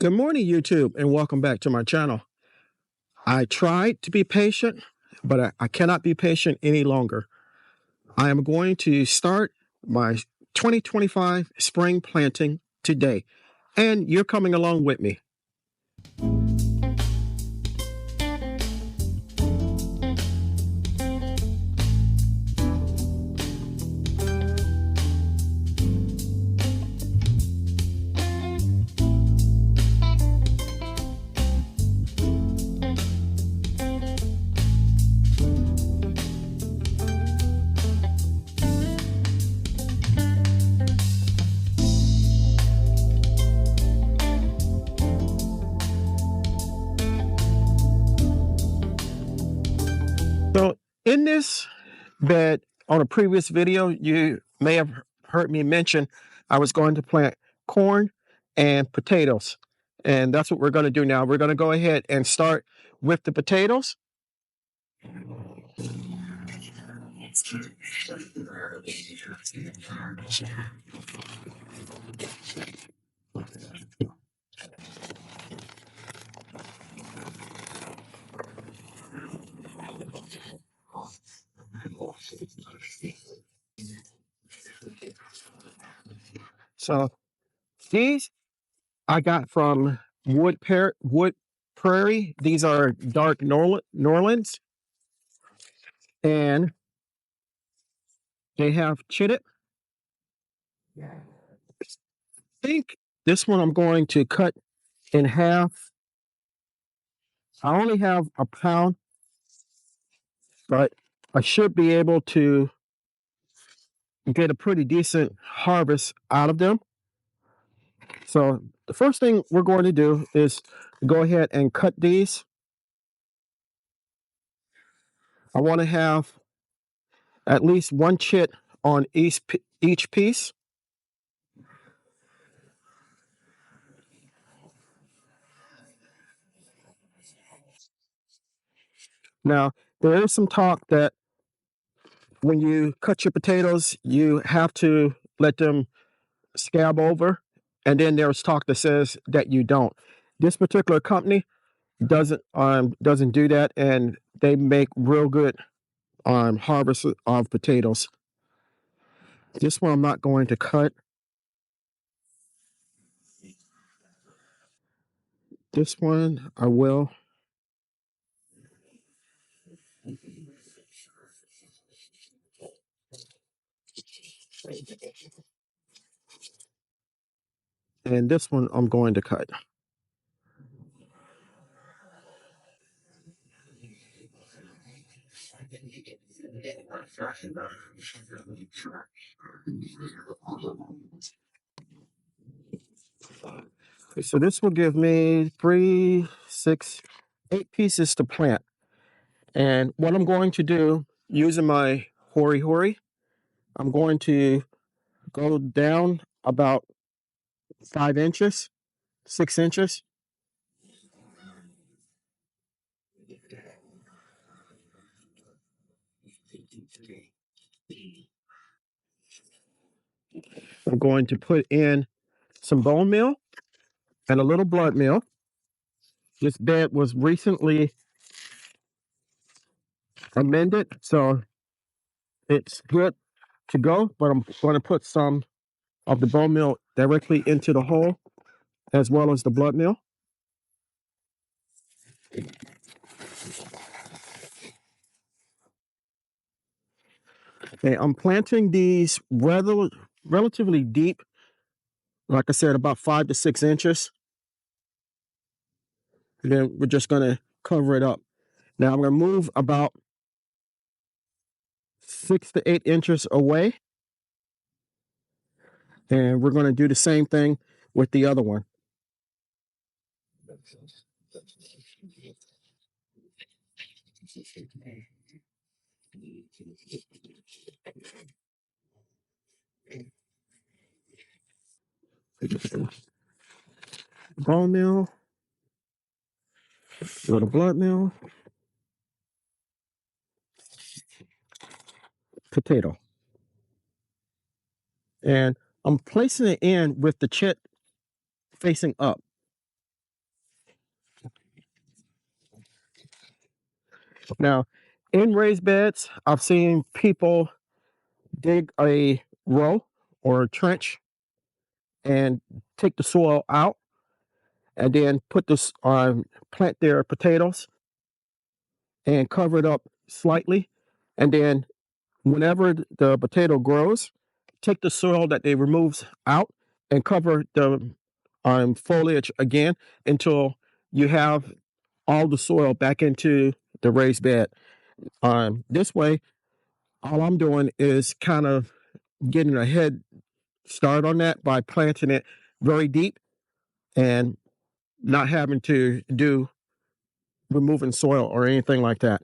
Good morning, YouTube, and welcome back to my channel. I tried to be patient, but I cannot be patient any longer. I am going to start my 2025 spring planting today, and you're coming along with me. So in this bed, on a previous video, you may have heard me mention I was going to plant corn and potatoes. And that's what we're going to do now. We're going to go ahead and start with the potatoes. So these I got from Wood Prairie. These are dark Norlands, and they have chitted. I think this one I'm going to cut in half. I only have a pound, but I should be able to get a pretty decent harvest out of them. So the first thing we're going to do is go ahead and cut these. I want to have at least one chit on each piece. Now, there is some talk that when you cut your potatoes, you have to let them scab over. And then there's talk that says that you don't. This particular company doesn't do that, and they make real good harvest of potatoes. This one I'm not going to cut. This one I will. And this one I'm going to cut. Okay, so this will give me 3, 6, 8 pieces to plant. And what I'm going to do, using my hori, I'm going to go down about 5 inches, 6 inches. I'm going to put in some bone meal and a little blood meal. This bed was recently amended, so it's good to go, but I'm going to put some of the bone meal directly into the hole, as well as the blood meal. Okay, I'm planting these relatively deep, like I said, about 5 to 6 inches. And then we're just going to cover it up. Now I'm going to move about 6 to 8 inches away. And we're going to do the same thing with the other one. Bone meal, a little blood meal, potato. And I'm placing it in with the chit facing up. Now, in raised beds, I've seen people dig a row or a trench and take the soil out and then put this plant their potatoes and cover it up slightly. And then whenever the potato grows, take the soil that they removed out and cover the foliage again until you have all the soil back into the raised bed. This way, all I'm doing is kind of getting a head start on that by planting it very deep and not having to do removing soil or anything like that.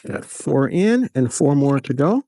Got 4 in and 4 more to go.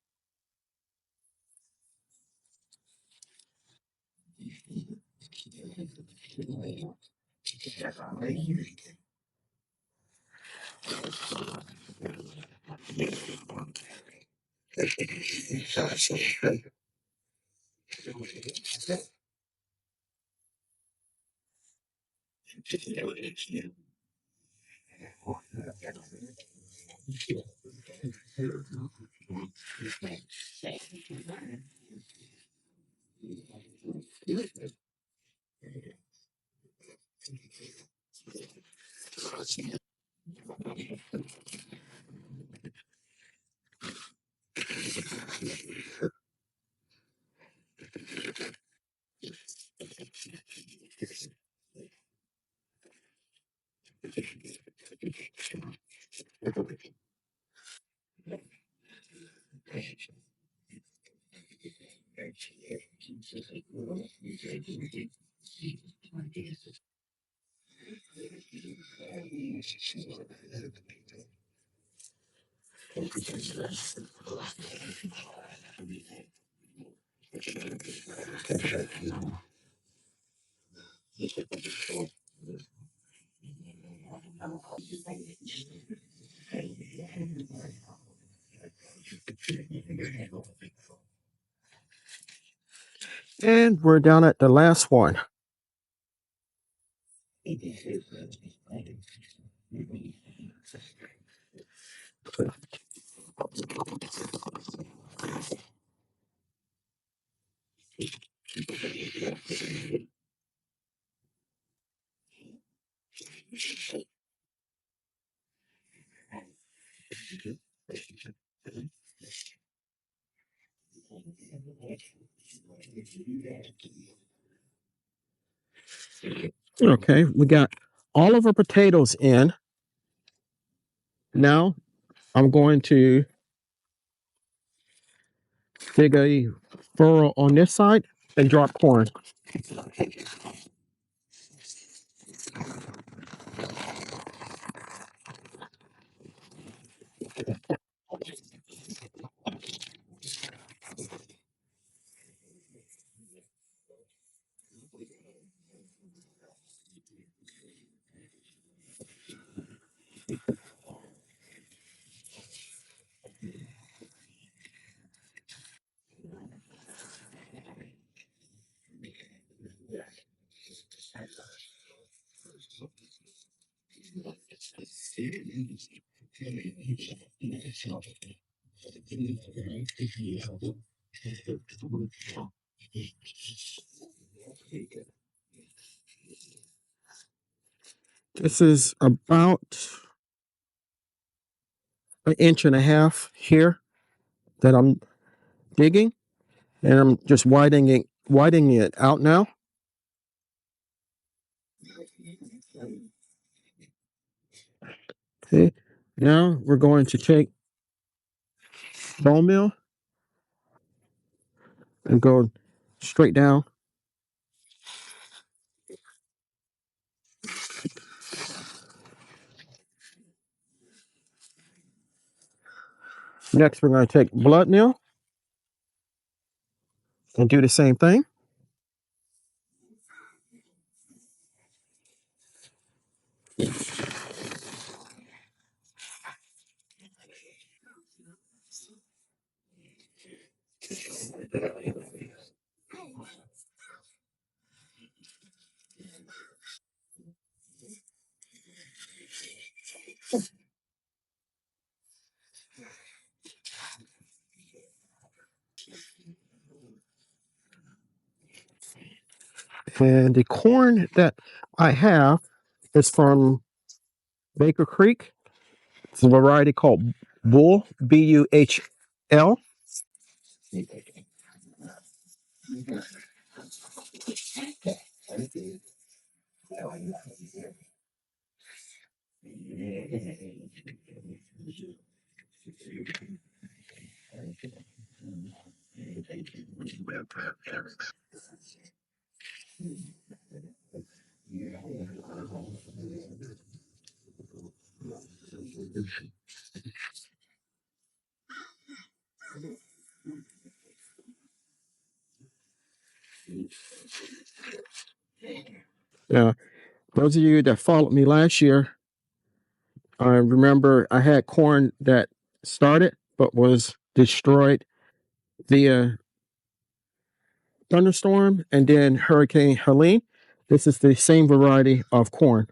And we're down at the last one. Okay, we got all of our potatoes in. Now I'm going to dig a furrow on this side and drop corn. This is about an inch and a half here that I'm digging, and I'm just widening it out now. Okay, now we're going to take bone meal and go straight down. Next, we're going to take blood meal and do the same thing. And the corn that I have is from Baker Creek. It's a variety called Bull, Buhl. Yeah, those of you that followed me last year, I remember I had corn that started but was destroyed via thunderstorm and then Hurricane Helene. This is the same variety of corn.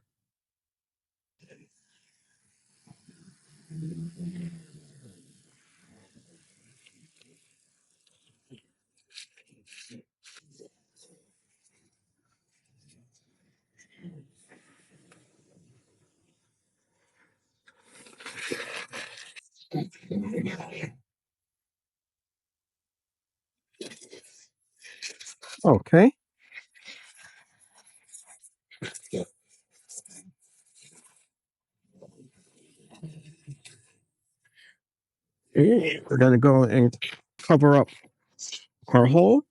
Okay. We're going to go and cover up our hole.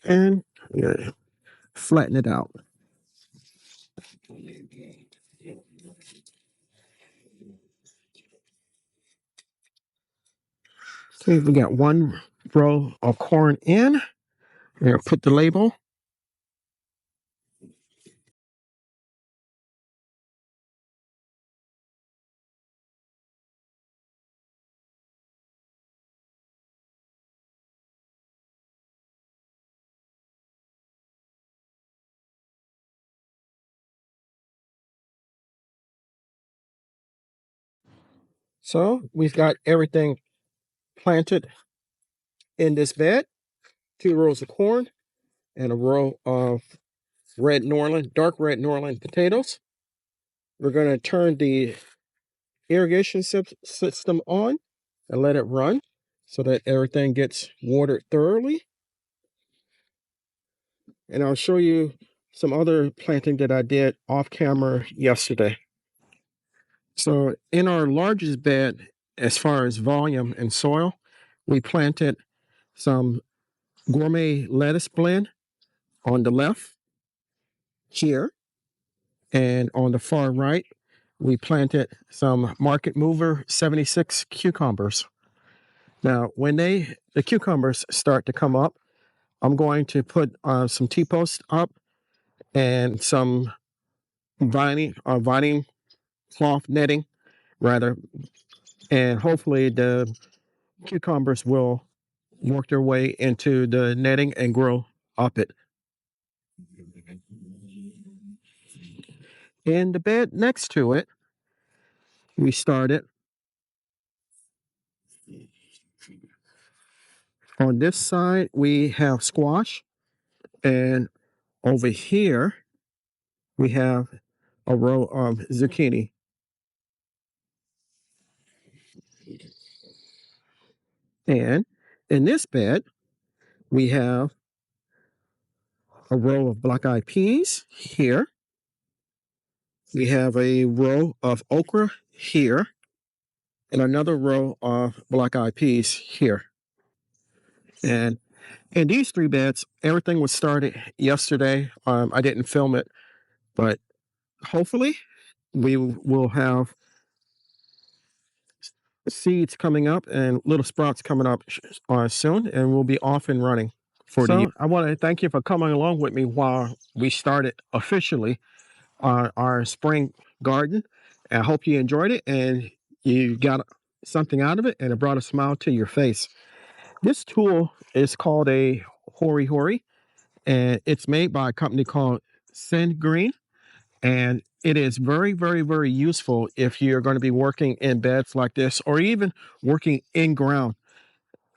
And flatten it out. Okay, we got one row of corn in. We're going to put the label. So we've got everything planted in this bed. 2 rows of corn and a row of dark red Norland potatoes. We're going to turn the irrigation system on and let it run so that everything gets watered thoroughly. And I'll show you some other planting that I did off camera yesterday. So in our largest bed, as far as volume and soil, we planted some gourmet lettuce blend on the left here, and on the far right, we planted some Market Mover 76 cucumbers. Now, when the cucumbers start to come up, I'm going to put some T-posts up and some vining cloth netting, rather, and hopefully the cucumbers will work their way into the netting and grow up it. In the bed next to it, we started on this side, we have squash, and over here, we have a row of zucchini. And in this bed, we have a row of black-eyed peas here. We have a row of okra here, and another row of black-eyed peas here. And in these three beds, everything was started yesterday. I didn't film it, but hopefully we will have seeds coming up and little sprouts coming up soon, and we'll be off and running for the year. I want to thank you for coming along with me while we started officially our spring garden. I hope you enjoyed it and you got something out of it, and it brought a smile to your face. This tool is called a Hori Hori, and it's made by a company called Send Green. And it is very, very, very useful if you're going to be working in beds like this or even working in ground.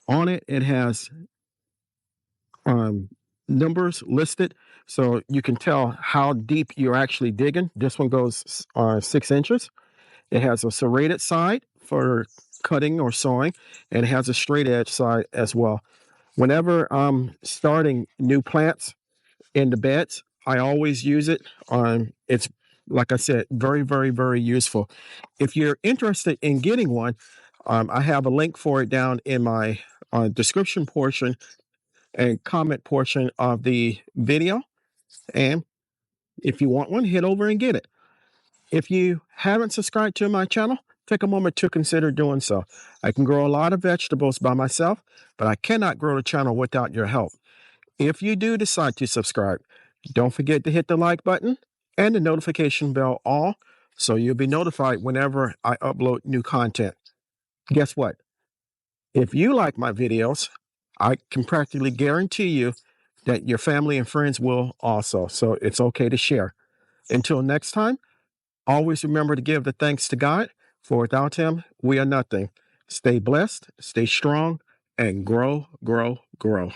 On it, it has numbers listed so you can tell how deep you're actually digging. This one goes 6 inches. It has a serrated side for cutting or sawing, and it has a straight edge side as well. Whenever I'm starting new plants in the beds, I always use it. It's, like I said, very, very, very useful. If you're interested in getting one, I have a link for it down in my description portion and comment portion of the video. And if you want one, head over and get it. If you haven't subscribed to my channel, take a moment to consider doing so. I can grow a lot of vegetables by myself, but I cannot grow the channel without your help. If you do decide to subscribe, don't forget to hit the like button and the notification bell all so you'll be notified whenever I upload new content. Guess what? If you like my videos, I can practically guarantee you that your family and friends will also. So it's okay to share. Until next time, always remember to give the thanks to God, for without Him, we are nothing. Stay blessed, stay strong, and grow, grow, grow.